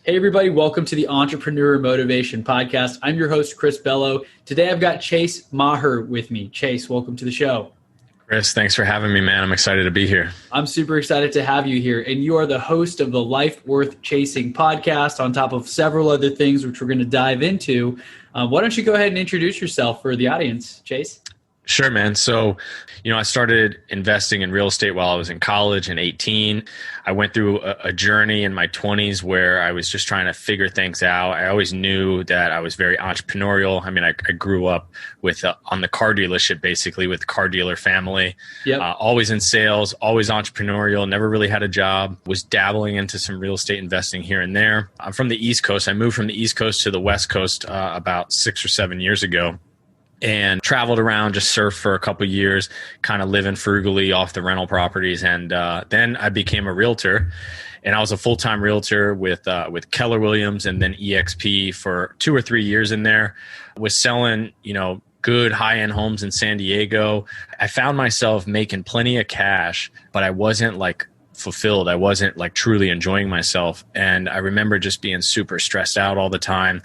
Hey everybody, welcome to the Entrepreneur Motivation Podcast. I'm your host, Chris Bello. Today I've got Chase Maher with me. Chase, welcome to the show. Chris, thanks for having me, man. I'm excited to be here. I'm super excited to have you here. And you are the host of the Life Worth Chasing podcast, on top of several other things which we're going to dive into. Why don't you go ahead and introduce yourself for the audience, Chase? Sure, man. So, I started investing in real estate while I was in college in 18. I went through a journey in my 20s where I was just trying to figure things out. I always knew that I was very entrepreneurial. I mean, I grew up with on the car dealership, basically, with the car dealer family. Yep. Always in sales, always entrepreneurial, never really had a job, was dabbling into some real estate investing here and there. I'm from the East Coast. I moved from the East Coast to the West Coast about 6 or 7 years ago. And traveled around, just surfed for a couple of years, kind of living frugally off the rental properties. And then I became a realtor, and I was a full-time realtor with Keller Williams and then EXP for 2 or 3 years in there. Was selling, good high-end homes in San Diego. I found myself making plenty of cash, but I wasn't fulfilled. I wasn't truly enjoying myself. And I remember just being super stressed out all the time,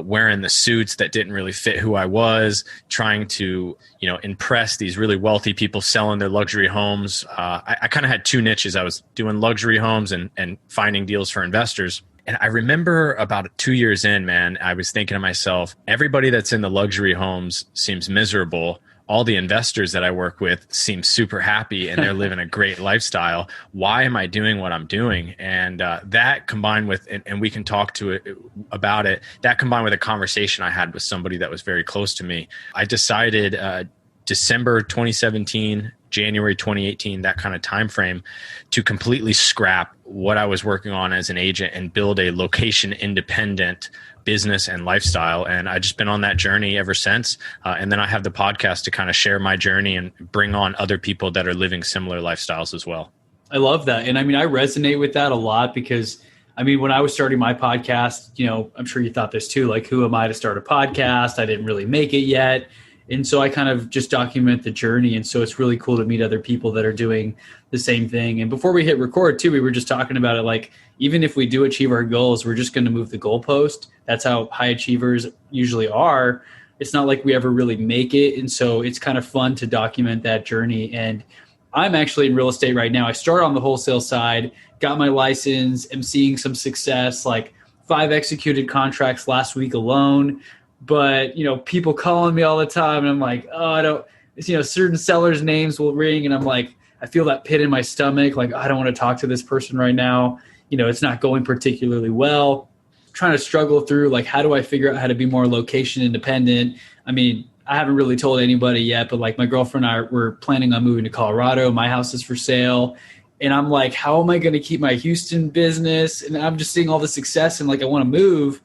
wearing the suits that didn't really fit who I was, trying to, impress these really wealthy people selling their luxury homes. I kind of had two niches. I was doing luxury homes and finding deals for investors. And I remember about 2 years in, man, I was thinking to myself, everybody that's in the luxury homes seems miserable. All the investors that I work with seem super happy and they're living a great lifestyle. Why am I doing what I'm doing? And that combined with, and we can talk to it about it, that combined with a conversation I had with somebody that was very close to me, I decided December 2017, January 2018, that kind of time frame, to completely scrap what I was working on as an agent and build a location independent business and lifestyle. And I've just been on that journey ever since. And then I have the podcast to kind of share my journey and bring on other people that are living similar lifestyles as well. I love that. And I resonate with that a lot because when I was starting my podcast, I'm sure you thought this too, who am I to start a podcast? I didn't really make it yet. And so I kind of just document the journey. And so it's really cool to meet other people that are doing the same thing. And before we hit record too, we were just talking about it. Even if we do achieve our goals, we're just going to move the goalpost. That's how high achievers usually are. It's not like we ever really make it. And so it's kind of fun to document that journey. And I'm actually in real estate right now. I started on the wholesale side, got my license, am seeing some success, 5 executed contracts last week alone. But, people calling me all the time and I'm like, oh, I don't, certain sellers' names will ring and I'm like, I feel that pit in my stomach. I don't want to talk to this person right now. It's not going particularly well. Trying to struggle through, how do I figure out how to be more location independent? I haven't really told anybody yet, but my girlfriend and I were planning on moving to Colorado. My house is for sale. And I'm like, how am I going to keep my Houston business? And I'm just seeing all the success and I want to move.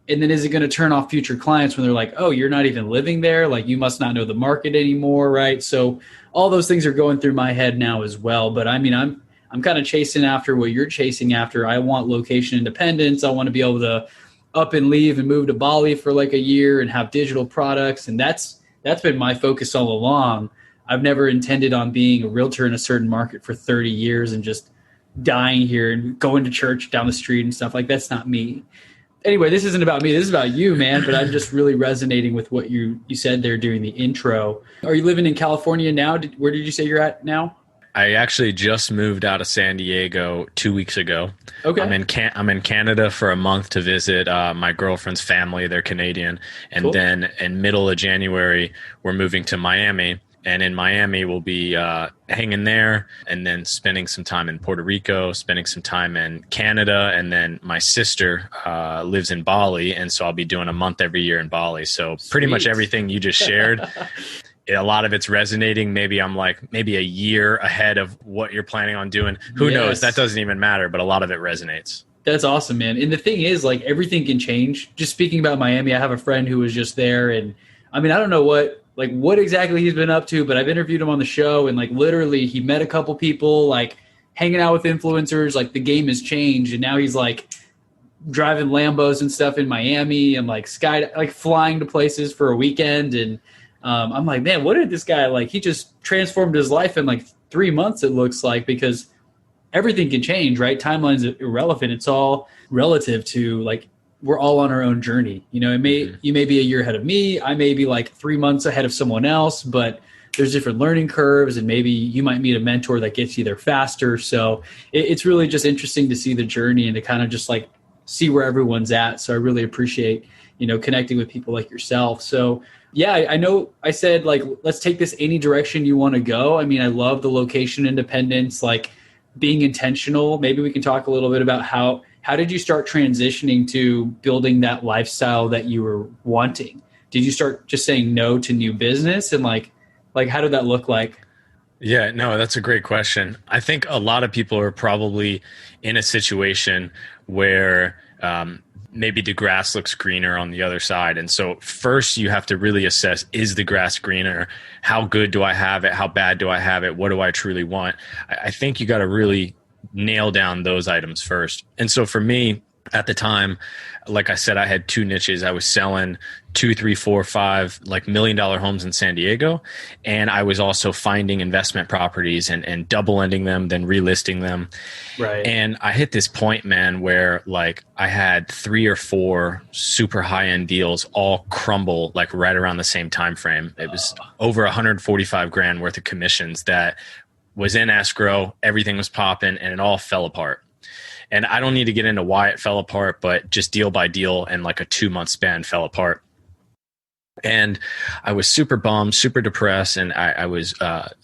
And then is it going to turn off future clients when they're like, oh, you're not even living there? You must not know the market anymore, right? So all those things are going through my head now as well. But I'm kind of chasing after what you're chasing after. I want location independence. I want to be able to up and leave and move to Bali for a year and have digital products. And that's been my focus all along. I've never intended on being a realtor in a certain market for 30 years and just dying here and going to church down the street and stuff. That's not me. Anyway, this isn't about me. This is about you, man. But I'm just really resonating with what you said there during the intro. Are you living in California now? Where did you say you're at now? I actually just moved out of San Diego 2 weeks ago. Okay. I'm in Canada for a month to visit my girlfriend's family. They're Canadian. And Cool. Then in middle of January, we're moving to Miami. And in Miami, we'll be hanging there and then spending some time in Puerto Rico, spending some time in Canada. And then my sister lives in Bali. And so I'll be doing a month every year in Bali. So pretty much everything you just shared, a lot of it's resonating. Maybe I'm maybe a year ahead of what you're planning on doing. Who knows? That doesn't even matter. But a lot of it resonates. That's awesome, man. And the thing is, everything can change. Just speaking about Miami, I have a friend who was just there. And I don't know what exactly he's been up to, but I've interviewed him on the show and literally he met a couple people, hanging out with influencers. The game has changed and now he's driving Lambos and stuff in Miami and flying to places for a weekend. And I'm like, man, what did this guy he just transformed his life in 3 months, it looks like, because everything can change, right? Timeline's irrelevant. It's all relative to like, we're all on our own journey. You know, you may be a year ahead of me. I may be like 3 months ahead of someone else, but there's different learning curves, and maybe you might meet a mentor that gets you there faster. So it's really just interesting to see the journey and to kind of just like see where everyone's at. So I really appreciate, you know, connecting with people like yourself. So yeah, I know I said like, let's take this any direction you want to go. I mean, I love the location independence, like being intentional. Maybe we can talk a little bit about how did you start transitioning to building that lifestyle that you were wanting? Did you start just saying no to new business, and like how did that look like? Yeah, no, that's a great question. I think a lot of people are probably in a situation where maybe the grass looks greener on the other side. And so first you have to really assess, is the grass greener? How good do I have it? How bad do I have it? What do I truly want? I think you got to really nail down those items first. And so for me, at the time, like I said, I had two niches. I was selling 2, 3, 4, 5 like $1 million homes in San Diego. And I was also finding investment properties and double ending them, then relisting them. Right. And I hit this point, man, where like I had 3 or 4 super high end deals all crumble like right around the same time frame. It was over 145 grand worth of commissions that was in escrow. Everything was popping and it all fell apart. And I don't need to get into why it fell apart, but just deal by deal and like a 2-month span fell apart. And I was super bummed, super depressed. And I was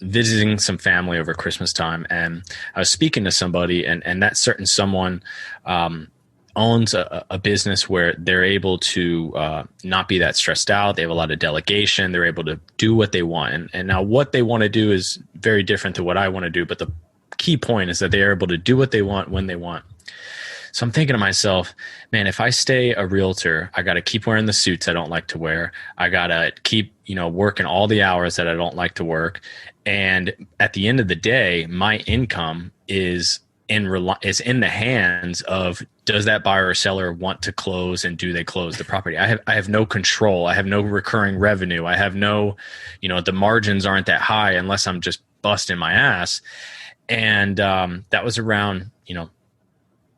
visiting some family over Christmas time. And I was speaking to somebody, and that certain someone owns a business where they're able to not be that stressed out. They have a lot of delegation. They're able to do what they want. And now what they want to do is very different to what I want to do. But the key point is that they are able to do what they want when they want. So I'm thinking to myself, man, if I stay a realtor, I got to keep wearing the suits I don't like to wear. I got to keep, working all the hours that I don't like to work. And at the end of the day, my income is in the hands of, does that buyer or seller want to close, and do they close the property? I have no control. I have no recurring revenue. I have no, the margins aren't that high unless I'm just busting my ass. And that was around,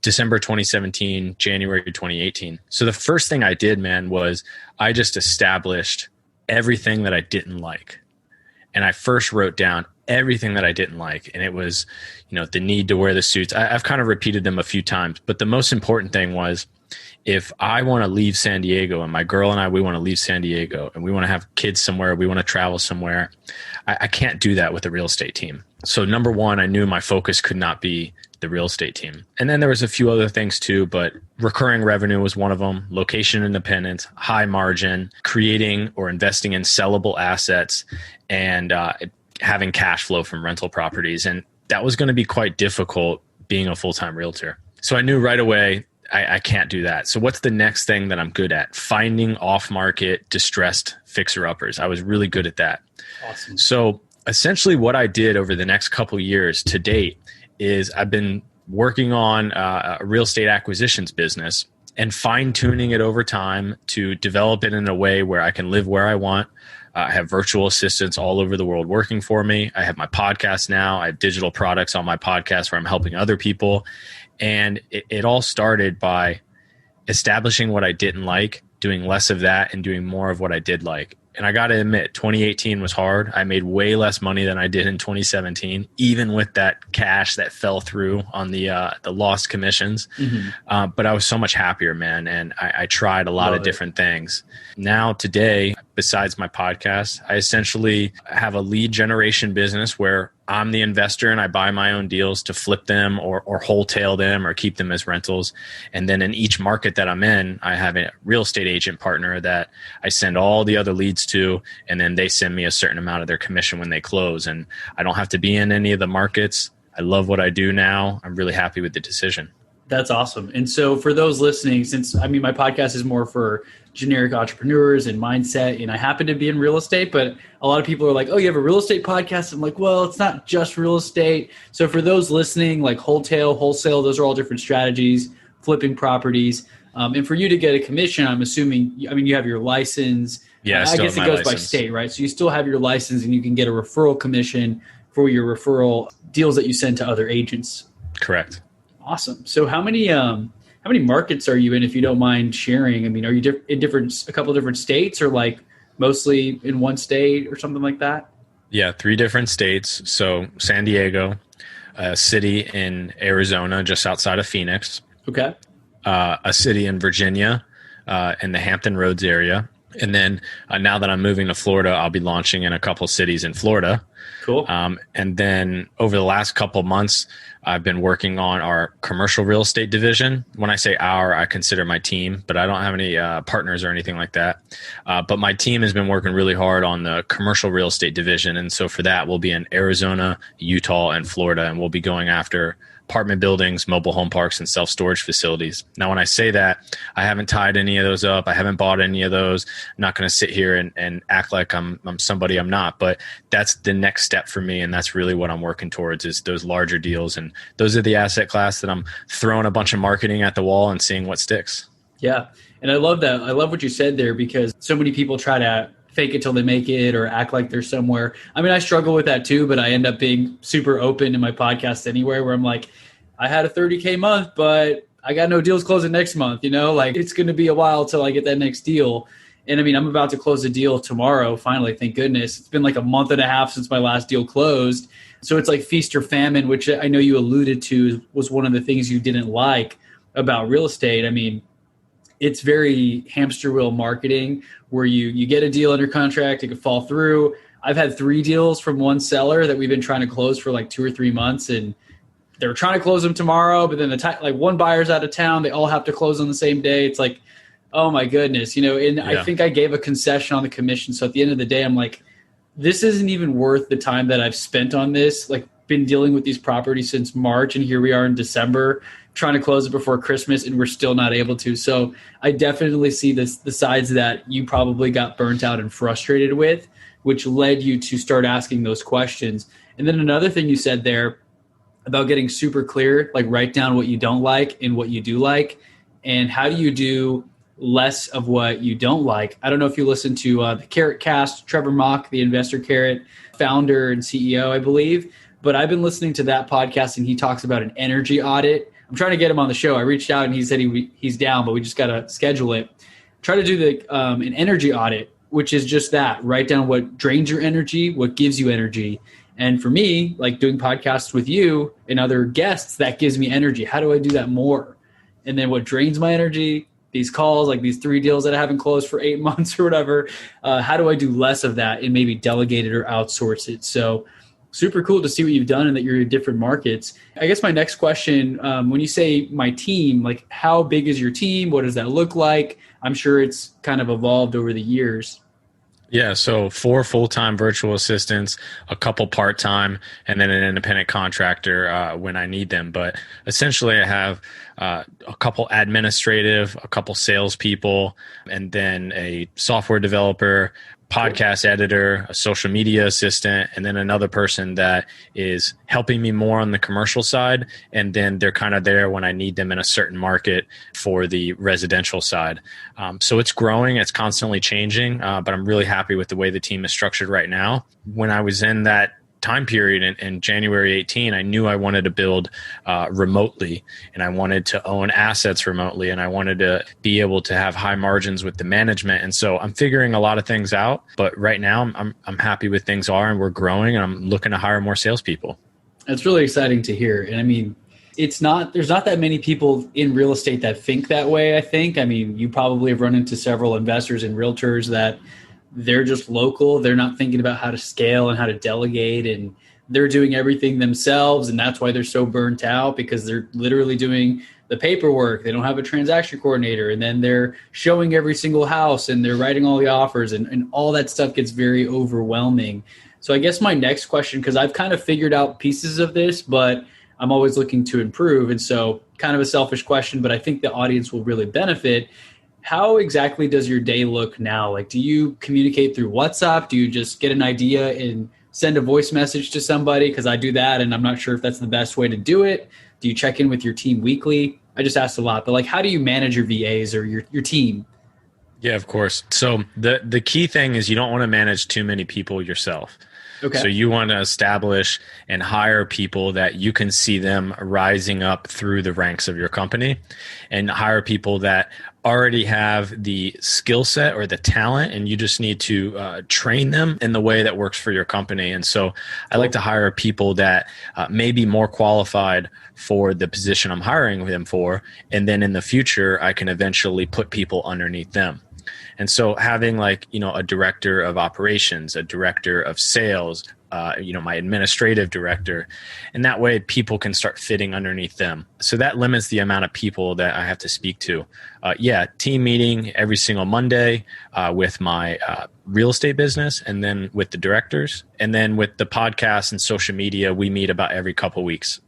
December 2017, January 2018. So the first thing I did, man, was I just established everything that I didn't like. And I first wrote down everything that I didn't like. And it was, the need to wear the suits. I've kind of repeated them a few times, but the most important thing was, if I want to leave San Diego, and my girl and I, we want to leave San Diego, and we want to have kids somewhere, we want to travel somewhere, I can't do that with a real estate team. So number one, I knew my focus could not be the real estate team. And then there was a few other things too, but recurring revenue was one of them, location independence, high margin, creating or investing in sellable assets, and having cash flow from rental properties. And that was going to be quite difficult being a full-time realtor. So I knew right away, I can't do that. So what's the next thing that I'm good at? Finding off-market distressed fixer-uppers. I was really good at that. Awesome. So essentially what I did over the next couple of years to date is I've been working on a real estate acquisitions business and fine-tuning it over time to develop it in a way where I can live where I want. I have virtual assistants all over the world working for me. I have my podcast now. I have digital products on my podcast where I'm helping other people. And it all started by establishing what I didn't like, doing less of that, and doing more of what I did like. And I got to admit, 2018 was hard. I made way less money than I did in 2017, even with that cash that fell through on the lost commissions. Mm-hmm. But I was so much happier, man. And I tried a lot of different things. Now, today, besides my podcast, I essentially have a lead generation business where I'm the investor and I buy my own deals to flip them or wholesale them or keep them as rentals. And then in each market that I'm in, I have a real estate agent partner that I send all the other leads to, and then they send me a certain amount of their commission when they close. And I don't have to be in any of the markets. I love what I do now. I'm really happy with the decision. That's awesome. And so for those listening, since my podcast is more for generic entrepreneurs and mindset, and I happen to be in real estate, but a lot of people are like, oh, you have a real estate podcast? I'm like, well, it's not just real estate. So for those listening, like wholesale, those are all different strategies, flipping properties. And for you to get a commission, I'm assuming, you have your license. Yeah, I guess it goes by state, right? So you still have your license and you can get a referral commission for your referral deals that you send to other agents. Correct. Awesome. So how many markets are you in, if you don't mind sharing? I mean, are you in a couple different states, or like mostly in one state or something like that? Yeah, 3 different states. So San Diego, a city in Arizona, just outside of Phoenix, Okay. a city in Virginia, in the Hampton Roads area. And then now that I'm moving to Florida, I'll be launching in a couple cities in Florida. Cool. And then over the last couple months, I've been working on our commercial real estate division. When I say our, I consider my team, but I don't have any partners or anything like that. But my team has been working really hard on the commercial real estate division. And so for that, we'll be in Arizona, Utah, and Florida, and we'll be going after apartment buildings, mobile home parks, and self-storage facilities. Now, when I say that, I haven't tied any of those up. I haven't bought any of those. I'm not going to sit here and act like I'm somebody I'm not, but that's the next step for me. And that's really what I'm working towards, is those larger deals. And those are the asset class that I'm throwing a bunch of marketing at the wall and seeing what sticks. Yeah. And I love that. I love what you said there, because so many people try to fake it till they make it or act like they're somewhere. I mean, I struggle with that too, but I end up being super open in my podcast anywhere, where I'm like, I had a 30K month, but I got no deals closing next month. Like it's going to be a while till I get that next deal. And I mean, I'm about to close a deal tomorrow. Finally, thank goodness. It's been like a month and a half since my last deal closed. So it's like feast or famine, which I know you alluded to was one of the things you didn't like about real estate. I mean, it's very hamster wheel marketing, where you get a deal under contract, it could fall through. I've had 3 deals from one seller that we've been trying to close for like 2 or 3 months, and they're trying to close them tomorrow, but then like one buyer's out of town, they all have to close on the same day. It's like, oh my goodness, and yeah. I think I gave a concession on the commission. So at the end of the day, I'm like, this isn't even worth the time that I've spent on this. Like, been dealing with these properties since March, and here we are in December trying to close it before Christmas, and we're still not able to. So I definitely see the sides that you probably got burnt out and frustrated with, which led you to start asking those questions. And then another thing you said there about getting super clear, like write down what you don't like and what you do like, and how do you do less of what you don't like. I don't know if you listen to the Carrot Cast, Trevor Mock, the Investor Carrot founder and CEO, I believe, but I've been listening to that podcast, and he talks about an energy audit. I'm trying to get him on the show. I reached out and he said he's down, but we just got to schedule it. Try to do an energy audit, which is just that. Write down what drains your energy, what gives you energy. And for me, like doing podcasts with you and other guests, that gives me energy. How do I do that more? And then what drains my energy, these calls, like these 3 deals that I haven't closed for 8 months or whatever, how do I do less of that and maybe delegate it or outsource it? So super cool to see what you've done and that you're in different markets. I guess my next question, when you say my team, like how big is your team? What does that look like? I'm sure it's kind of evolved over the years. Yeah, so 4 full-time virtual assistants, a couple part-time, and then an independent contractor when I need them. But essentially I have a couple administrative, a couple salespeople, and then a software developer, podcast editor, a social media assistant, and then another person that is helping me more on the commercial side. And then they're kind of there when I need them in a certain market for the residential side. So it's growing, it's constantly changing, but I'm really happy with the way the team is structured right now. When I was in that time period in January 18, I knew I wanted to build remotely, and I wanted to own assets remotely, and I wanted to be able to have high margins with the management. And so I'm figuring a lot of things out, but right now I'm happy with things and we're growing, and I'm looking to hire more salespeople. That's really exciting to hear. And I mean, there's not that many people in real estate that think that way, I think. I mean, you probably have run into several investors and realtors that they're just local. They're not thinking about how to scale and how to delegate, and they're doing everything themselves. And that's why they're so burnt out, because they're literally doing the paperwork. They don't have a transaction coordinator, and then they're showing every single house, and they're writing all the offers, and all that stuff gets very overwhelming. So I guess my next question, because I've kind of figured out pieces of this, but I'm always looking to improve. And so kind of a selfish question, but I think the audience will really benefit. How exactly does your day look now? Like, do you communicate through WhatsApp? Do you just get an idea and send a voice message to somebody? Because I do that, and I'm not sure if that's the best way to do it. Do you check in with your team weekly? I just asked a lot, but like, how do you manage your VAs or your team? Yeah, of course. So the key thing is you don't want to manage too many people yourself. Okay. So you want to establish and hire people that you can see them rising up through the ranks of your company, and hire people that already have the skill set or the talent, and you just need to train them in the way that works for your company. And so I like to hire people that may be more qualified for the position I'm hiring them for. And then in the future, I can eventually put people underneath them. And so having a director of operations, a director of sales, my administrative director, and that way people can start fitting underneath them. So that limits the amount of people that I have to speak to. Team meeting every single Monday with my real estate business, and then with the directors, and then with the podcast and social media, we meet about every couple weeks.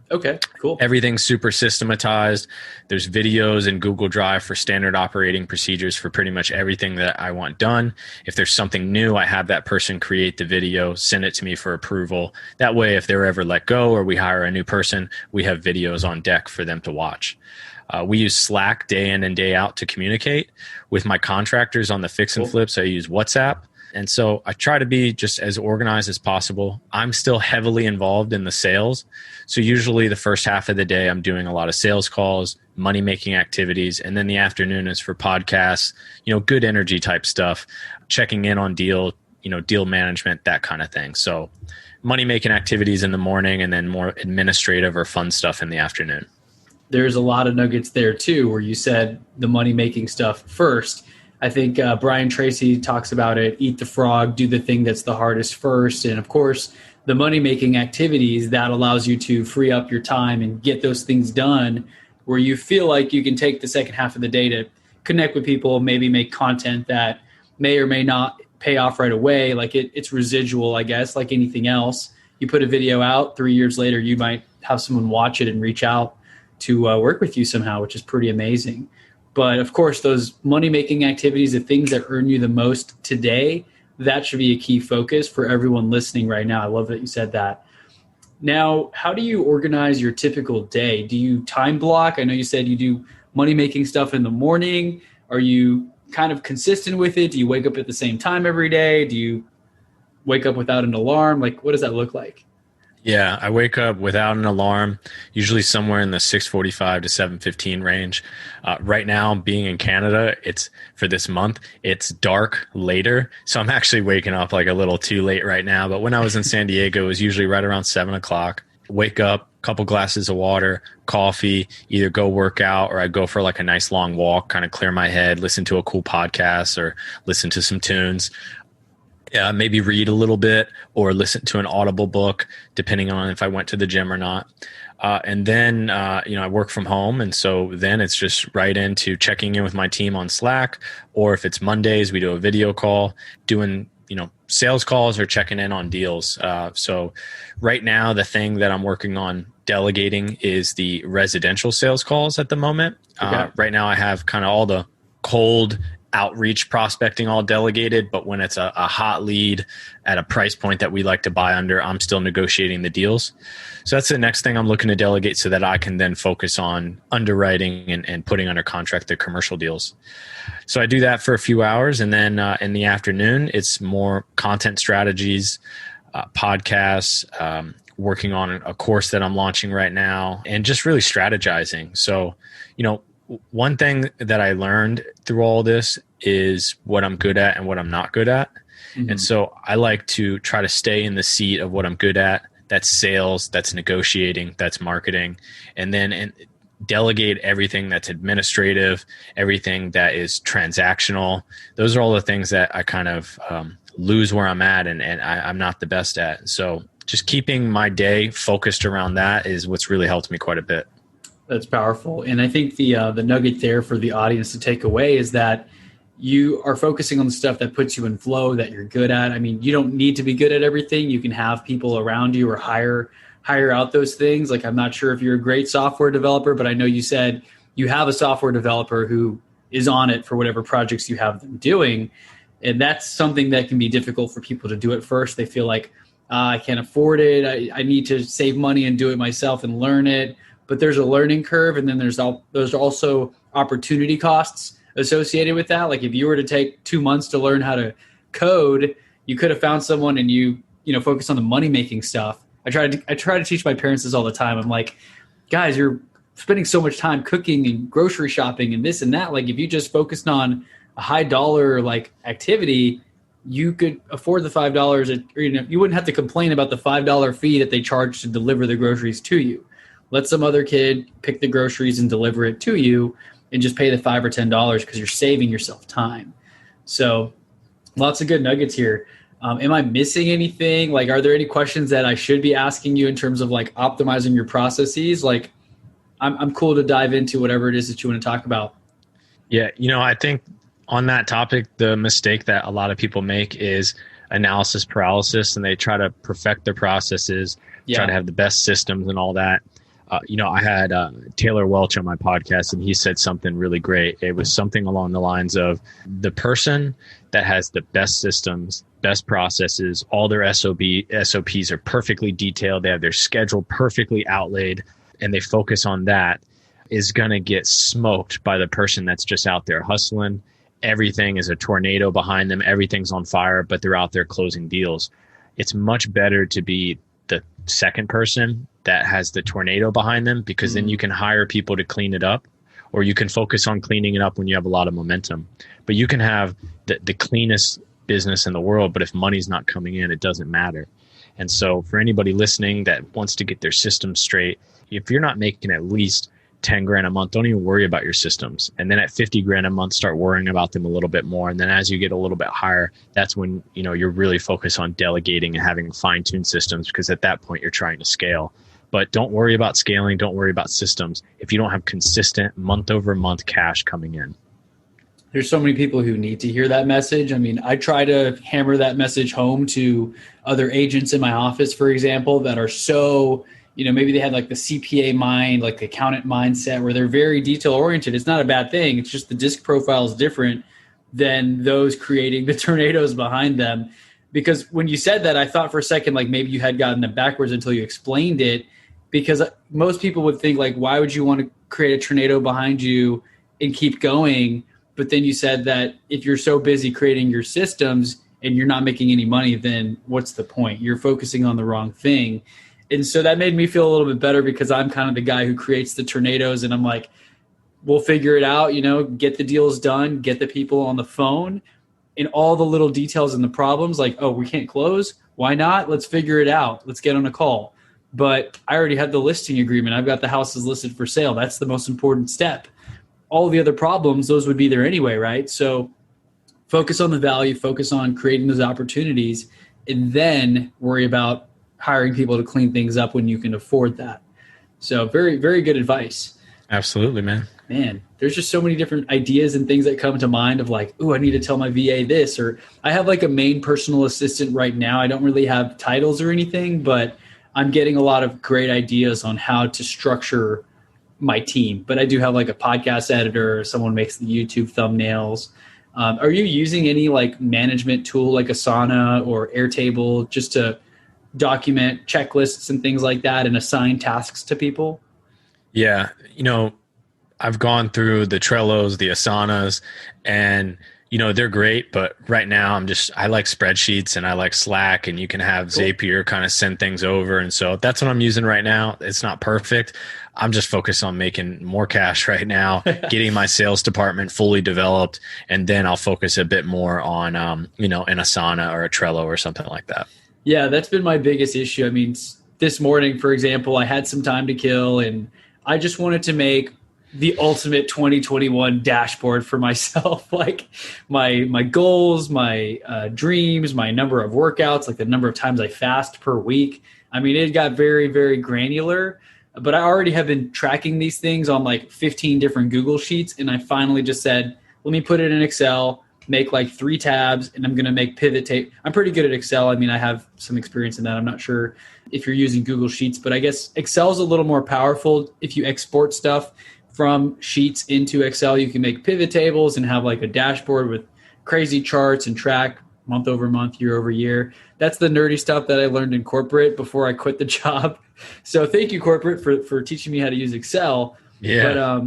Okay, cool. Everything's super systematized. There's videos in Google Drive for standard operating procedures for pretty much everything that I want done. If there's something new, I have that person create the video, send it to me for approval. That way, if they're ever let go or we hire a new person, we have videos on deck for them to watch. We use Slack day in and day out to communicate. With my contractors on the fix and flips, I use WhatsApp. And so I try to be just as organized as possible. I'm still heavily involved in the sales. So usually the first half of the day, I'm doing a lot of sales calls, money-making activities. And then the afternoon is for podcasts, good energy type stuff, checking in on deal management, that kind of thing. So money-making activities in the morning, and then more administrative or fun stuff in the afternoon. There's a lot of nuggets there too, where you said the money-making stuff first. I think Brian Tracy talks about it, eat the frog, do the thing that's the hardest first. And of course, the money-making activities, that allows you to free up your time and get those things done where you feel like you can take the second half of the day to connect with people, maybe make content that may or may not pay off right away. Like it's residual, I guess, like anything else. You put a video out, 3 years later, you might have someone watch it and reach out to work with you somehow, which is pretty amazing. But of course, those money-making activities, the things that earn you the most today, that should be a key focus for everyone listening right now. I love that you said that. Now, how do you organize your typical day? Do you time block? I know you said you do money-making stuff in the morning. Are you kind of consistent with it? Do you wake up at the same time every day? Do you wake up without an alarm? Like, what does that look like? Yeah, I wake up without an alarm, usually somewhere in the 6:45 to 7:15 range. Right now, being in Canada, for this month, it's dark later. So I'm actually waking up like a little too late right now. But when I was in San Diego, it was usually right around 7 o'clock. Wake up, couple glasses of water, coffee, either go work out or I go for like a nice long walk, kind of clear my head, listen to a cool podcast or listen to some tunes. Maybe read a little bit or listen to an Audible book, depending on if I went to the gym or not. And then, I work from home. And so then it's just right into checking in with my team on Slack, or if it's Mondays, we do a video call, doing, sales calls or checking in on deals. So right now, the thing that I'm working on delegating is the residential sales calls at the moment. Okay. Right now I have kind of all the cold outreach prospecting all delegated, but when it's a hot lead at a price point that we like to buy under, I'm still negotiating the deals. So that's the next thing I'm looking to delegate so that I can then focus on underwriting and putting under contract the commercial deals. So I do that for a few hours, and then in the afternoon, it's more content strategies, podcasts, working on a course that I'm launching right now, and just really strategizing. So, one thing that I learned through all this is what I'm good at and what I'm not good at. Mm-hmm. And so I like to try to stay in the seat of what I'm good at. That's sales, that's negotiating, that's marketing, and then delegate everything that's administrative, everything that is transactional. Those are all the things that I kind of lose where I'm at and I'm not the best at. So just keeping my day focused around that is what's really helped me quite a bit. That's powerful. And I think the nugget there for the audience to take away is that you are focusing on the stuff that puts you in flow, that you're good at. I mean, you don't need to be good at everything. You can have people around you or hire out those things. Like, I'm not sure if you're a great software developer, but I know you said you have a software developer who is on it for whatever projects you have them doing. And that's something that can be difficult for people to do at first. They feel like, I can't afford it. I need to save money and do it myself and learn it. But there's a learning curve, and then there's also opportunity costs associated with that. Like, if you were to take 2 months to learn how to code, you could have found someone and you focus on the money making stuff. I try to teach my parents this all the time. I'm like, guys, you're spending so much time cooking and grocery shopping and this and that. Like if you just focused on a high dollar like activity, you could afford the $5, or you wouldn't have to complain about the $5 fee that they charge to deliver the groceries to you. Let some other kid pick the groceries and deliver it to you, and just pay the $5 or $10 because you're saving yourself time. So lots of good nuggets here. Am I missing anything? Like, are there any questions that I should be asking you in terms of like optimizing your processes? Like, I'm cool to dive into whatever it is that you want to talk about. Yeah, I think on that topic, the mistake that a lot of people make is analysis paralysis, and they try to perfect their processes, try to have the best systems and all that. I had Taylor Welch on my podcast, and he said something really great. It was something along the lines of the person that has the best systems, best processes, all their SOPs are perfectly detailed. They have their schedule perfectly outlaid, and they focus on that, is going to get smoked by the person that's just out there hustling. Everything is a tornado behind them. Everything's on fire, but they're out there closing deals. It's much better to be the second person that has the tornado behind them, because then you can hire people to clean it up, or you can focus on cleaning it up when you have a lot of momentum. But you can have the cleanest business in the world, but if money's not coming in, it doesn't matter. And so for anybody listening that wants to get their system straight, if you're not making at least 10 grand a month, don't even worry about your systems. And then at 50 grand a month, start worrying about them a little bit more. And then as you get a little bit higher, that's when, you're really focused on delegating and having fine-tuned systems, because at that point you're trying to scale. But don't worry about scaling. Don't worry about systems if you don't have consistent month over month cash coming in. There's so many people who need to hear that message. I mean, I try to hammer that message home to other agents in my office, for example, that are so, maybe they had like the CPA mind, like the accountant mindset, where they're very detail oriented. It's not a bad thing. It's just the disc profile is different than those creating the tornadoes behind them. Because when you said that, I thought for a second, like maybe you had gotten it backwards until you explained it, because most people would think like, why would you want to create a tornado behind you and keep going? But then you said that if you're so busy creating your systems and you're not making any money, then what's the point? You're focusing on the wrong thing. And so that made me feel a little bit better, because I'm kind of the guy who creates the tornadoes, and I'm like, we'll figure it out, get the deals done, get the people on the phone, and all the little details and the problems, like, oh, we can't close. Why not? Let's figure it out. Let's get on a call. But I already have the listing agreement. I've got the houses listed for sale. That's the most important step. All the other problems, those would be there anyway, right? So focus on the value, focus on creating those opportunities, and then worry about hiring people to clean things up when you can afford that. So very, very good advice. Absolutely, man. Man, there's just so many different ideas and things that come to mind of like, oh, I need to tell my VA this, or I have like a main personal assistant right now. I don't really have titles or anything, but I'm getting a lot of great ideas on how to structure my team. But I do have like a podcast editor, someone makes the YouTube thumbnails. Are you using any like management tool like Asana or Airtable just to document checklists and things like that and assign tasks to people? Yeah. I've gone through the Trellos, the Asanas, and they're great, but right now I like spreadsheets and I like Slack, and you can have Zapier kind of send things over. And so that's what I'm using right now. It's not perfect. I'm just focused on making more cash right now, getting my sales department fully developed, and then I'll focus a bit more on, an Asana or a Trello or something like that. Yeah, that's been my biggest issue. I mean, this morning, for example, I had some time to kill, and I just wanted to make the ultimate 2021 dashboard for myself, like my goals, my dreams, my number of workouts, like the number of times I fast per week. I mean, it got very, very granular, but I already have been tracking these things on like 15 different Google Sheets. And I finally just said, let me put it in Excel, make like 3 tabs, and I'm going to make pivot table. I'm pretty good at Excel. I mean, I have some experience in that. I'm not sure if you're using Google Sheets, but I guess Excel is a little more powerful. If you export stuff from Sheets into Excel, you can make pivot tables and have like a dashboard with crazy charts and track month over month, year over year. That's the nerdy stuff that I learned in corporate before I quit the job. So thank you, corporate, for teaching me how to use Excel. Yeah.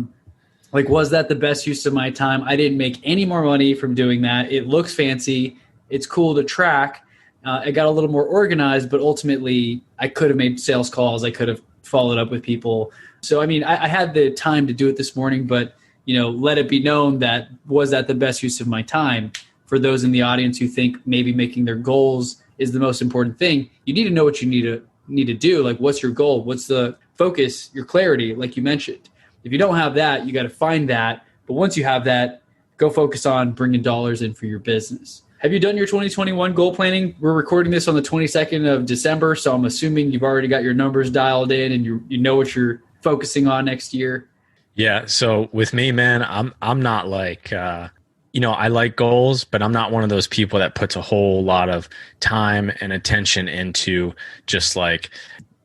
But was that the best use of my time? I didn't make any more money from doing that. It looks fancy. It's cool to track, I got a little more organized, but ultimately I could have made sales calls. I could have followed up with people. So, I mean, I had the time to do it this morning, but, let it be known that was that the best use of my time. For those in the audience who think maybe making their goals is the most important thing, you need to know what you need to do. Like, what's your goal? What's the focus, your clarity, like you mentioned. If you don't have that, you got to find that. But once you have that, go focus on bringing dollars in for your business. Have you done your 2021 goal planning? We're recording this on the 22nd of December, so I'm assuming you've already got your numbers dialed in and you know what you're focusing on next year. Yeah. So with me, man, I'm not like, I like goals, but I'm not one of those people that puts a whole lot of time and attention into just like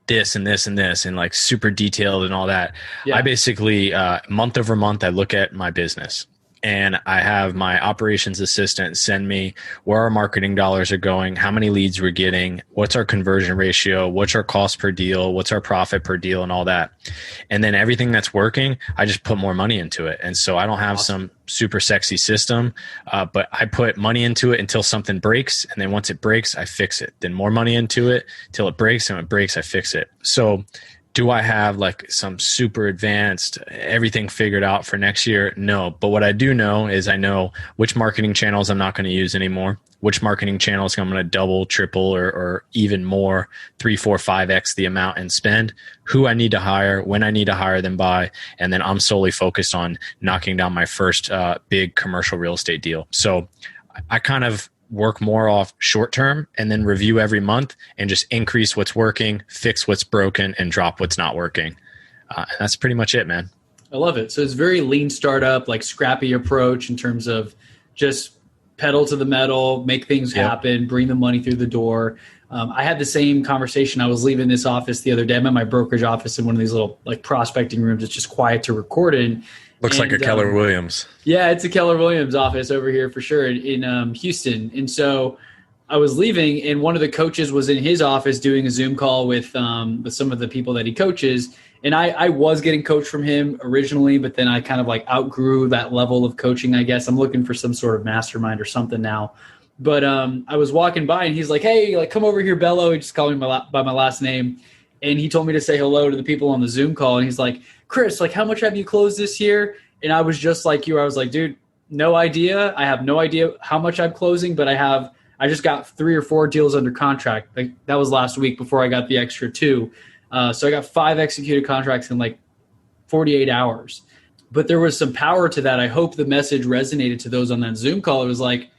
this and this and this and like super detailed and all that. Yeah. I basically, month over month, I look at my business. And I have my operations assistant send me where our marketing dollars are going, how many leads we're getting, what's our conversion ratio, what's our cost per deal, what's our profit per deal, and all that. And then everything that's working, I just put more money into it. And so I don't have some super sexy system, but I put money into it until something breaks. And then once it breaks, I fix it. Then more money into it till it breaks. And when it breaks, I fix it. So do I have like some super advanced everything figured out for next year? No. But what I do know is I know which marketing channels I'm not going to use anymore, which marketing channels I'm going to double, triple, or even more, 3, 4, 5x the amount and spend, who I need to hire, when I need to hire them by. And then I'm solely focused on knocking down my first big commercial real estate deal. So I kind of work more off short term and then review every month and just increase what's working, fix what's broken, and drop what's not working. And that's pretty much it, man. I love it. So it's very lean startup, like scrappy approach in terms of just pedal to the metal, make things happen, bring the money through the door. I had the same conversation. I was leaving this office the other day. I'm at my brokerage office in one of these little like prospecting rooms. It's just quiet to record in. Looks like a Keller Williams. Yeah, it's a Keller Williams office over here for sure in Houston. And so I was leaving, and one of the coaches was in his office doing a Zoom call with some of the people that he coaches. And I was getting coached from him originally, but then I kind of like outgrew that level of coaching, I guess. I'm looking for some sort of mastermind or something now. But I was walking by, and he's like, hey, like come over here, Bello. He just called me by my last name. And he told me to say hello to the people on the Zoom call. And he's like, Chris, like how much have you closed this year? And I was just like you. I was like, dude, no idea. I have no idea how much I'm closing, but I just got 3 or 4 deals under contract. Like that was last week before I got the extra 2. So I got 5 executed contracts in like 48 hours. But there was some power to that. I hope the message resonated to those on that Zoom call. It was like,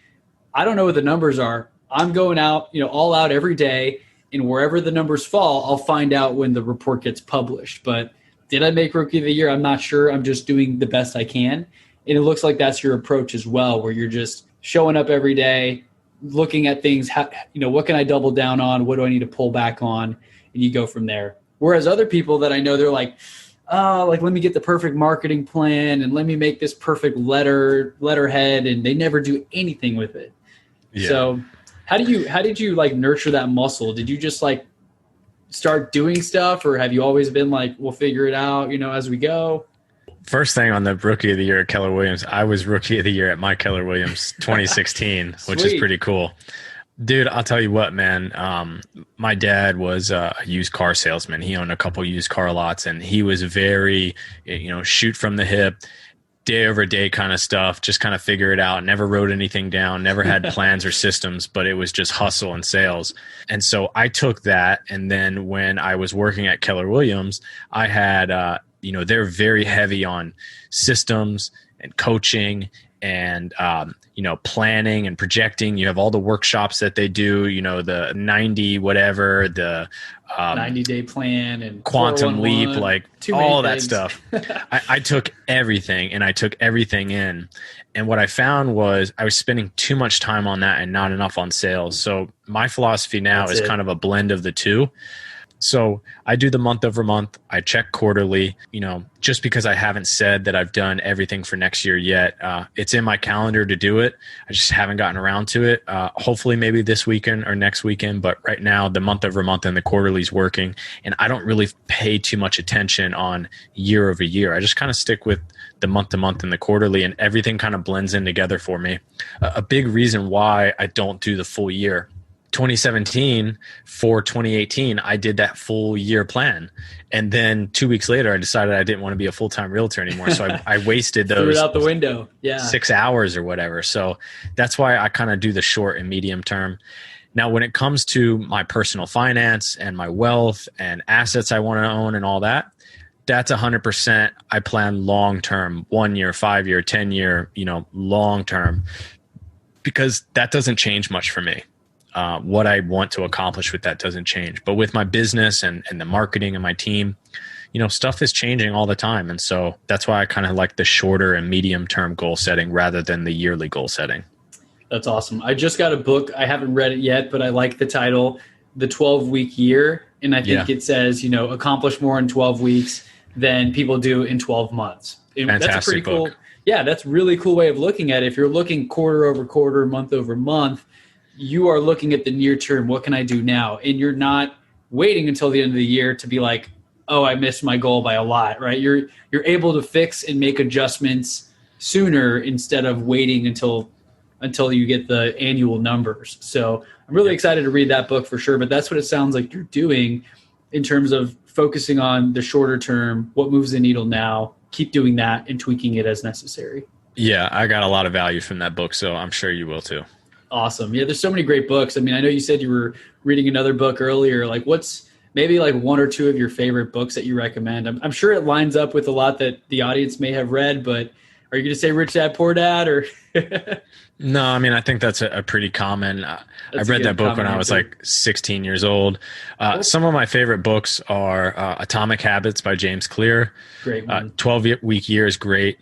I don't know what the numbers are. I'm going out, all out every day. And wherever the numbers fall, I'll find out when the report gets published. But did I make Rookie of the Year? I'm not sure. I'm just doing the best I can. And it looks like that's your approach as well, where you're just showing up every day, looking at things, what can I double down on? What do I need to pull back on? And you go from there. Whereas other people that I know, they're like, let me get the perfect marketing plan and let me make this perfect letterhead, and they never do anything with it. Yeah. So how did you like nurture that muscle? Did you just like start doing stuff, or have you always been like, we'll figure it out, as we go? First thing on the Rookie of the Year at Keller Williams, I was Rookie of the Year at my Keller Williams 2016, which is pretty cool. Dude, I'll tell you what, man. My dad was a used car salesman. He owned a couple used car lots, and he was very, shoot from the hip, day over day kind of stuff, just kind of figure it out, never wrote anything down, never had plans or systems, but it was just hustle and sales. And so I took that. And then when I was working at Keller Williams, I had, they're very heavy on systems and coaching and, planning and projecting. You have all the workshops that they do, the 90, whatever, the 90-day plan and quantum leap, like all that stuff. I took everything and I took everything in. And what I found was I was spending too much time on that and not enough on sales. So my philosophy now is kind of a blend of the two. So I do the month over month. I check quarterly, just because I haven't said that I've done everything for next year yet. It's in my calendar to do it. I just haven't gotten around to it. Hopefully maybe this weekend or next weekend. But right now the month over month and the quarterly is working. And I don't really pay too much attention on year over year. I just kind of stick with the month to month and the quarterly, and everything kind of blends in together for me. A big reason why I don't do the full year. 2017 for 2018, I did that full year plan. And then 2 weeks later, I decided I didn't want to be a full-time realtor anymore. So I wasted those Threw it out the window. Yeah. 6 hours or whatever. So that's why I kind of do the short and medium term. Now, when it comes to my personal finance and my wealth and assets I want to own and all that, that's 100%. I plan long-term, 1 year, 5 year, 10 year, long-term, because that doesn't change much for me. What I want to accomplish with that doesn't change. But with my business and the marketing and my team, stuff is changing all the time. And so that's why I kind of like the shorter and medium term goal setting rather than the yearly goal setting. That's awesome. I just got a book. I haven't read it yet, but I like the title, The 12-Week Year. And I think it says, accomplish more in 12 weeks than people do in 12 months. And fantastic that's a pretty book. cool. Yeah, that's a really cool way of looking at it. If you're looking quarter over quarter, month over month, you are looking at the near term. What can I do now? And you're not waiting until the end of the year to be like, oh, I missed my goal by a lot, right? You're able to fix and make adjustments sooner instead of waiting until you get the annual numbers. So I'm really excited to read that book for sure. But that's what it sounds like you're doing in terms of focusing on the shorter term, what moves the needle now, keep doing that and tweaking it as necessary. Yeah, I got a lot of value from that book, so I'm sure you will too. Awesome. Yeah, there's so many great books. I mean, I know you said you were reading another book earlier. Like, what's maybe like one or two of your favorite books that you recommend? I'm sure it lines up with a lot that the audience may have read, but are you going to say Rich Dad, Poor Dad? Or No, I mean, I think that's a pretty common. I read that book when I was like 16 years old. Some of my favorite books are Atomic Habits by James Clear. Great one. 12-Week Year is great.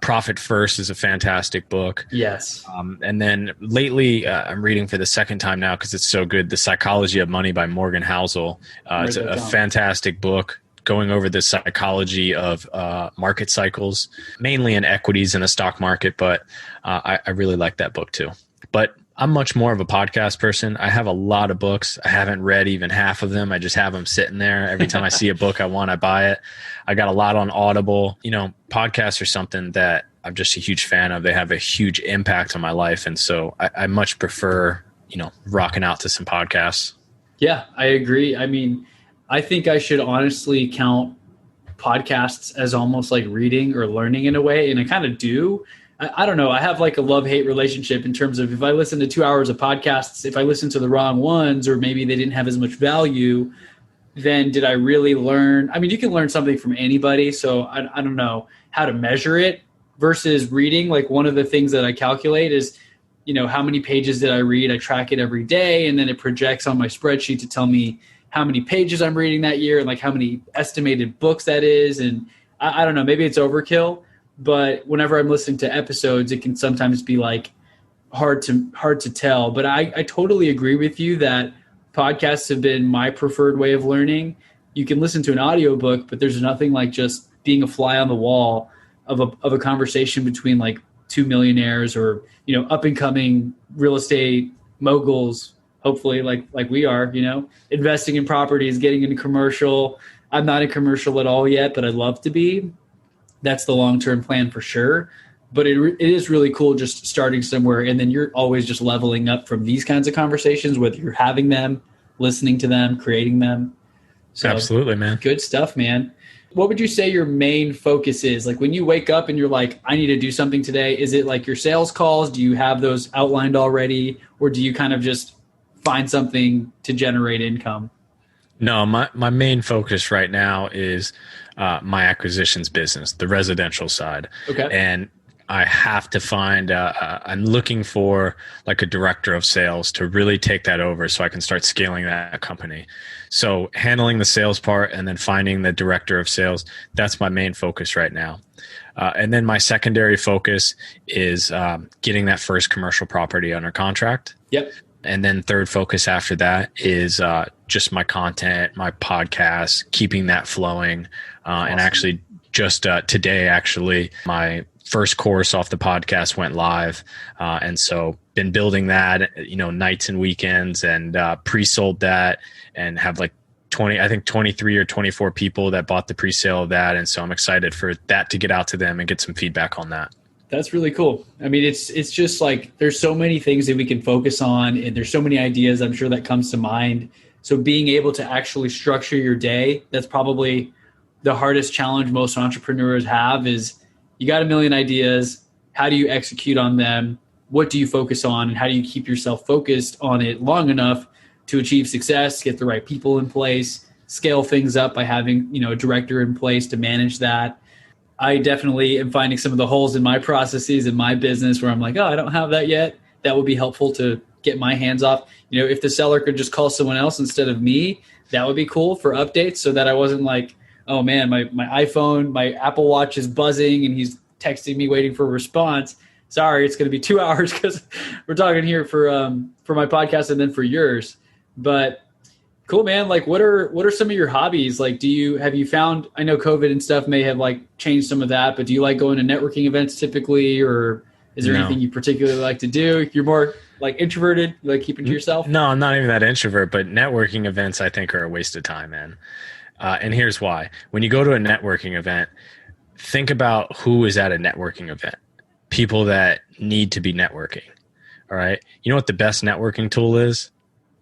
Profit First is a fantastic book. Yes. And then lately, I'm reading for the second time now because it's so good, The Psychology of Money by Morgan Housel. It's a fantastic book going over the psychology of market cycles, mainly in equities in the stock market. But I really like that book too. But I'm much more of a podcast person. I have a lot of books. I haven't read even half of them. I just have them sitting there. Every time I see a book I want, I buy it. I got a lot on Audible. Podcasts are something that I'm just a huge fan of. They have a huge impact on my life. And so I much prefer, rocking out to some podcasts. Yeah, I agree. I mean, I think I should honestly count podcasts as almost like reading or learning in a way. And I kind of do. I don't know. I have like a love-hate relationship in terms of if I listen to 2 hours of podcasts, if I listen to the wrong ones, or maybe they didn't have as much value, then did I really learn? I mean, you can learn something from anybody. So I don't know how to measure it versus reading. Like one of the things that I calculate is, how many pages did I read? I track it every day. And then it projects on my spreadsheet to tell me how many pages I'm reading that year and like how many estimated books that is. And I don't know, maybe it's overkill. But whenever I'm listening to episodes, it can sometimes be like hard to tell. But I totally agree with you that podcasts have been my preferred way of learning. You can listen to an audiobook, but there's nothing like just being a fly on the wall of a conversation between like two millionaires or, up and coming real estate moguls, hopefully like we are, investing in properties, getting into commercial. I'm not in commercial at all yet, but I'd love to be. That's the long-term plan for sure. But it is really cool just starting somewhere. And then you're always just leveling up from these kinds of conversations, whether you're having them, listening to them, creating them. So, absolutely, man. Good stuff, man. What would you say your main focus is? Like when you wake up and you're like, I need to do something today. Is it like your sales calls? Do you have those outlined already? Or do you kind of just find something to generate income? No, my main focus right now is my acquisitions business, the residential side. Okay. And I have to find, I'm looking for like a director of sales to really take that over so I can start scaling that company. So handling the sales part and then finding the director of sales, that's my main focus right now. And then my secondary focus is getting that first commercial property under contract. Yep. And then third focus after that is just my content, my podcast, keeping that flowing. Awesome. And actually just today, my first course off the podcast went live. And so been building that, nights and weekends and pre-sold that and have like 23 or 24 people that bought the pre-sale of that. And so I'm excited for that to get out to them and get some feedback on that. That's really cool. I mean, it's just like there's so many things that we can focus on, and there's so many ideas I'm sure that comes to mind. So being able to actually structure your day, that's probably the hardest challenge most entrepreneurs have is you got a million ideas. How do you execute on them? What do you focus on? And how do you keep yourself focused on it long enough to achieve success, get the right people in place, scale things up by having, a director in place to manage that. I definitely am finding some of the holes in my processes in my business where I'm like, oh, I don't have that yet. That would be helpful to get my hands off. If the seller could just call someone else instead of me, that would be cool for updates so that I wasn't like, oh man, my iPhone, my Apple Watch is buzzing and he's texting me waiting for a response. Sorry, it's going to be 2 hours because we're talking here for my podcast and then for yours. But cool, man. Like, what are some of your hobbies? Like, have you found, I know COVID and stuff may have like changed some of that, but do you like going to networking events typically, or is there anything you particularly like to do? You're more like introverted, you like keeping to yourself? No, I'm not even that introvert, but networking events I think are a waste of time, man. And here's why. When you go to a networking event, think about who is at a networking event. People that need to be networking. All right. You know what the best networking tool is?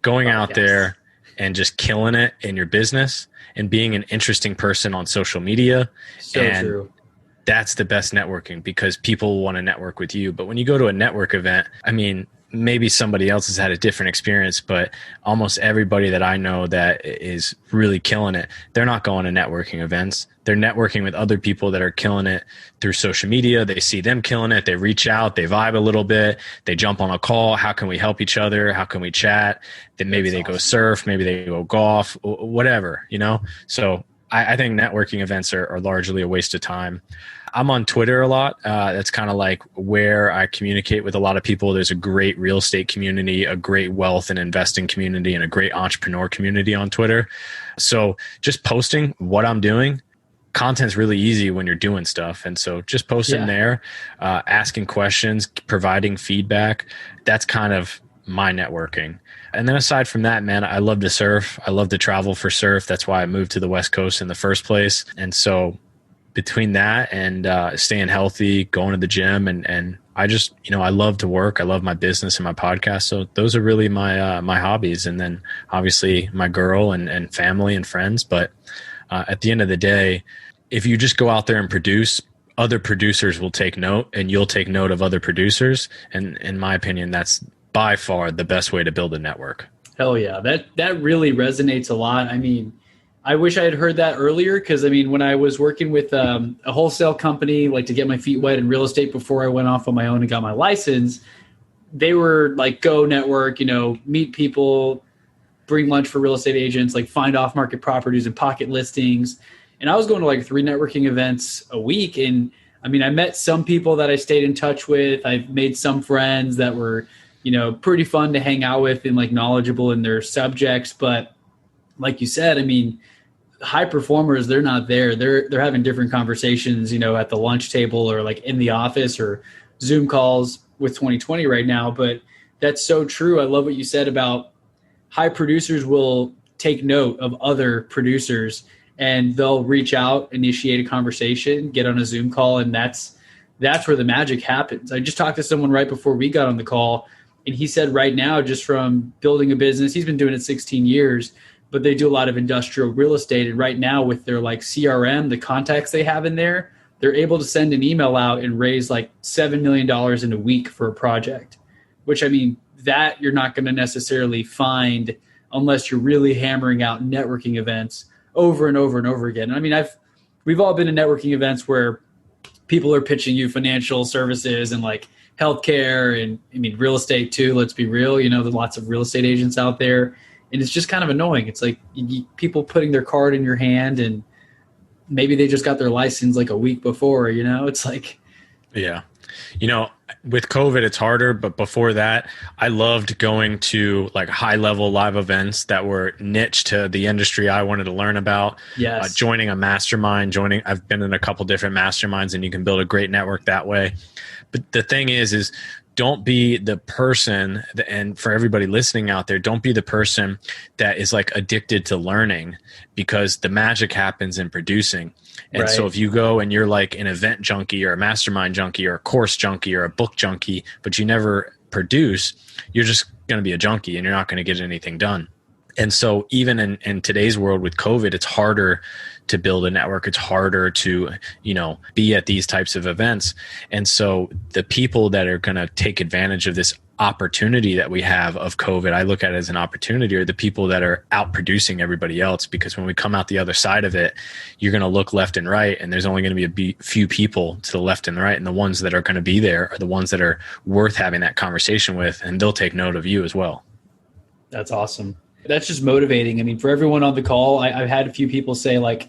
Going out there and just killing it in your business and being an interesting person on social media. So true. That's the best networking because people want to network with you. But when you go to a network event, I mean, maybe somebody else has had a different experience, but almost everybody that I know that is really killing it, they're not going to networking events. They're networking with other people that are killing it through social media. They see them killing it. They reach out, they vibe a little bit. They jump on a call. How can we help each other? How can we chat? Then maybe they go surf, maybe they go golf, whatever, So I think networking events are largely a waste of time. I'm on Twitter a lot. That's kind of like where I communicate with a lot of people. There's a great real estate community, a great wealth and investing community, and a great entrepreneur community on Twitter. So just posting what I'm doing, content's really easy when you're doing stuff. And so just posting there, asking questions, providing feedback, that's kind of my networking. And then aside from that, man, I love to surf. I love to travel for surf. That's why I moved to the West Coast in the first place. And so between that and staying healthy, going to the gym, and I just, I love to work. I love my business and my podcast. So those are really my my hobbies. And then obviously my girl and family and friends. But at the end of the day, if you just go out there and produce, other producers will take note and you'll take note of other producers. And in my opinion, that's by far the best way to build a network. Hell yeah. That really resonates a lot. I mean, I wish I had heard that earlier because, when I was working with a wholesale company, like to get my feet wet in real estate before I went off on my own and got my license, they were like, go network, meet people, bring lunch for real estate agents, like find off-market properties and pocket listings. And I was going to like 3 networking events a week. And I met some people that I stayed in touch with. I've made some friends that were, pretty fun to hang out with and like knowledgeable in their subjects. But like you said, high performers, they're not there. They're having different conversations, at the lunch table or like in the office or Zoom calls with 2020 right now. But that's so true. I love what you said about high producers will take note of other producers and they'll reach out, initiate a conversation, get on a Zoom call. And that's where the magic happens. I just talked to someone right before we got on the call, and he said right now, just from building a business, he's been doing it 16 years, but they do a lot of industrial real estate. And right now with their like CRM, the contacts they have in there, they're able to send an email out and raise like $7 million in a week for a project, which that you're not going to necessarily find unless you're really hammering out networking events over and over and over again. We've all been in networking events where people are pitching you financial services and like healthcare and real estate too. Let's be real. There's lots of real estate agents out there. And it's just kind of annoying. It's like people putting their card in your hand and maybe they just got their license like a week before, it's like. Yeah. With COVID, it's harder. But before that, I loved going to like high level live events that were niche to the industry I wanted to learn about. Yes. Joining a mastermind, I've been in a couple different masterminds and you can build a great network that way. But the thing is don't be the person, and for everybody listening out there, don't be the person that is like addicted to learning, because the magic happens in producing. And so if you go and you're like an event junkie or a mastermind junkie or a course junkie or a book junkie, but you never produce, you're just going to be a junkie and you're not going to get anything done. And so even in today's world with COVID, it's harder to build a network. It's harder to, be at these types of events. And so the people that are going to take advantage of this opportunity that we have of COVID, I look at it as an opportunity, are the people that are out producing everybody else. Because when we come out the other side of it, you're going to look left and right, and there's only going to be a few people to the left and the right. And the ones that are going to be there are the ones that are worth having that conversation with, and they'll take note of you as well. That's awesome. That's just motivating. I mean, for everyone on the call, I've had a few people say, like,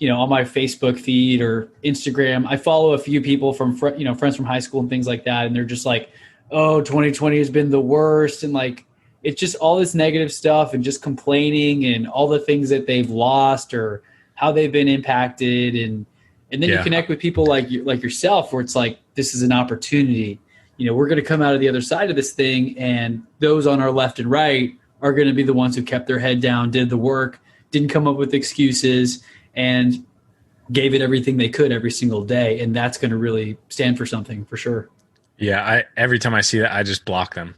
on my Facebook feed or Instagram, I follow a few people from, friends from high school and things like that. And they're just like, oh, 2020 has been the worst. And like, it's just all this negative stuff and just complaining and all the things that they've lost or how they've been impacted. And then you connect with people like yourself, where it's like, this is an opportunity. We're going to come out of the other side of this thing. And those on our left and right are going to be the ones who kept their head down, did the work, didn't come up with excuses, and gave it everything they could every single day. And that's going to really stand for something, for sure. Yeah. Every time I see that, I just block them.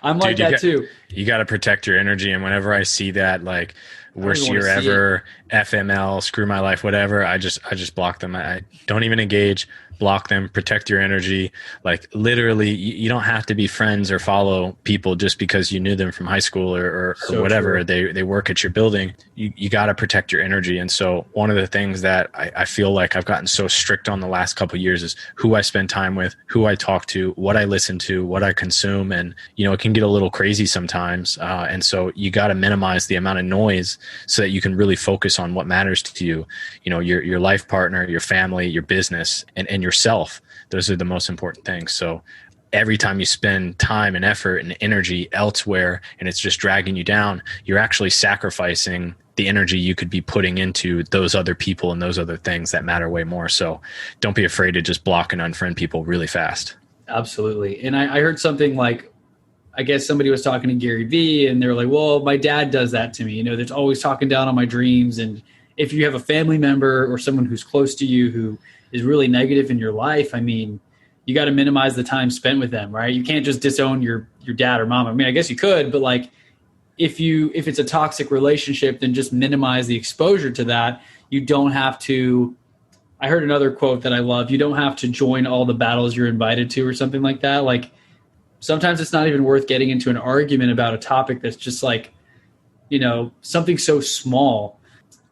I'm like that too. You got to protect your energy. And whenever I see that, like, worst year ever, FML, screw my life, whatever, I just block them. I don't even engage. Block them, protect your energy. Like, literally, you don't have to be friends or follow people just because you knew them from high school or whatever. True. They work at your building. You got to protect your energy. And so one of the things that I feel like I've gotten so strict on the last couple of years is who I spend time with, who I talk to, what I listen to, what I consume. And, it can get a little crazy sometimes. And so you got to minimize the amount of noise so that you can really focus on what matters to you. Your life partner, your family, your business, and yourself. Those are the most important things. So every time you spend time and effort and energy elsewhere and it's just dragging you down, you're actually sacrificing the energy you could be putting into those other people and those other things that matter way more. So don't be afraid to just block and unfriend people really fast. Absolutely. And I heard something like, I guess somebody was talking to Gary Vee and they were like, well, my dad does that to me. There's always talking down on my dreams. And if you have a family member or someone who's close to you who is really negative in your life, I mean, you got to minimize the time spent with them, right? You can't just disown your dad or mom. I mean, I guess you could, but like, if it's a toxic relationship, then just minimize the exposure to that. You don't have to, I heard another quote that I love, you don't have to join all the battles you're invited to or something like that. Like, sometimes it's not even worth getting into an argument about a topic that's just like, something so small.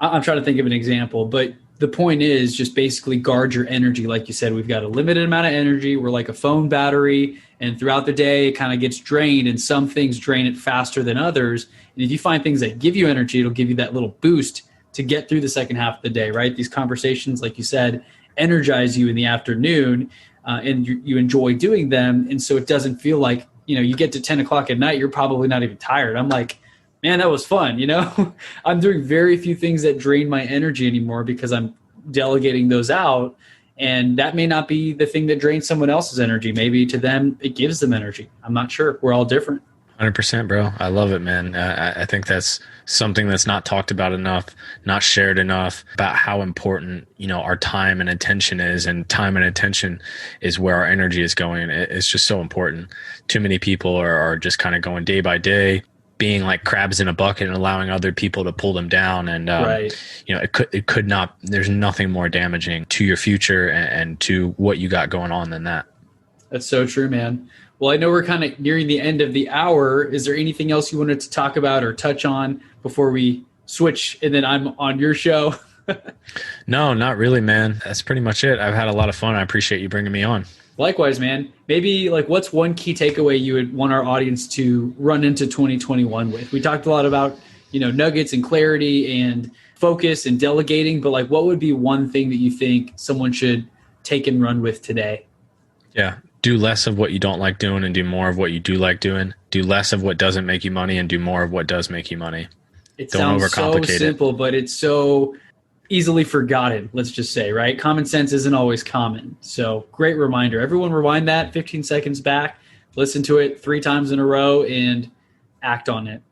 I'm trying to think of an example, but the point is just basically guard your energy. Like you said, we've got a limited amount of energy. We're like a phone battery, and throughout the day it kind of gets drained, and some things drain it faster than others. And if you find things that give you energy, it'll give you that little boost to get through the second half of the day, right? These conversations, like you said, energize you in the afternoon, and you enjoy doing them. And so it doesn't feel like, you get to 10 o'clock at night, you're probably not even tired. I'm like, man, that was fun. I'm doing very few things that drain my energy anymore because I'm delegating those out. And that may not be the thing that drains someone else's energy. Maybe to them, it gives them energy. I'm not sure. We're all different. 100%, bro. I love it, man. I think that's something that's not talked about enough, not shared enough, about how important, our time and attention is. And time and attention is where our energy is going. It's just so important. Too many people are just kind of going day by day, being like crabs in a bucket and allowing other people to pull them down. And, right. It could not, there's nothing more damaging to your future and to what you got going on than that. That's so true, man. Well, I know we're kind of nearing the end of the hour. Is there anything else you wanted to talk about or touch on before we switch and then I'm on your show? No, not really, man. That's pretty much it. I've had a lot of fun. I appreciate you bringing me on. Likewise, man. Maybe like what's one key takeaway you would want our audience to run into 2021 with? We talked a lot about, nuggets and clarity and focus and delegating, but like what would be one thing that you think someone should take and run with today? Yeah. Do less of what you don't like doing and do more of what you do like doing. Do less of what doesn't make you money and do more of what does make you money. It sounds so simple, but it's so easily forgotten, let's just say, right? Common sense isn't always common. So great reminder. Everyone rewind that 15 seconds back, listen to it 3 times in a row, and act on it.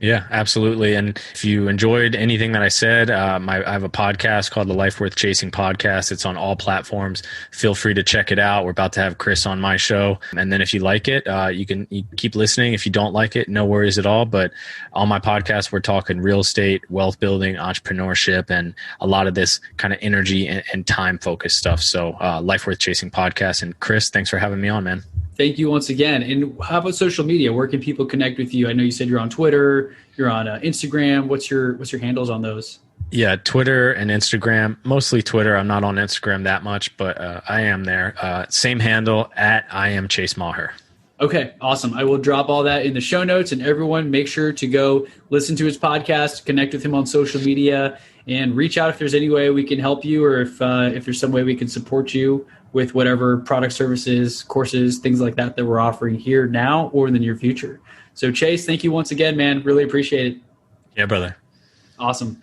Yeah, absolutely. And if you enjoyed anything that I said, I have a podcast called the Life Worth Chasing Podcast. It's on all platforms. Feel free to check it out. We're about to have Chris on my show. And then if you like it, you can keep listening. If you don't like it, no worries at all. But on my podcast, we're talking real estate, wealth building, entrepreneurship, and a lot of this kind of energy and time focused stuff. So Life Worth Chasing Podcast. And Chris, thanks for having me on, man. Thank you once again. And how about social media? Where can people connect with you? I know you said you're on Twitter, you're on Instagram. What's your handles on those? Yeah, Twitter and Instagram, mostly Twitter. I'm not on Instagram that much, but I am there. Same handle at I am Chase Maher. Okay, awesome. I will drop all that in the show notes, and everyone make sure to go listen to his podcast, connect with him on social media, and reach out if there's any way we can help you, or if there's some way we can support you with whatever product, services, courses, things like that we're offering here now or in the near future. So Chase, thank you once again, man. Really appreciate it. Yeah, brother. Awesome.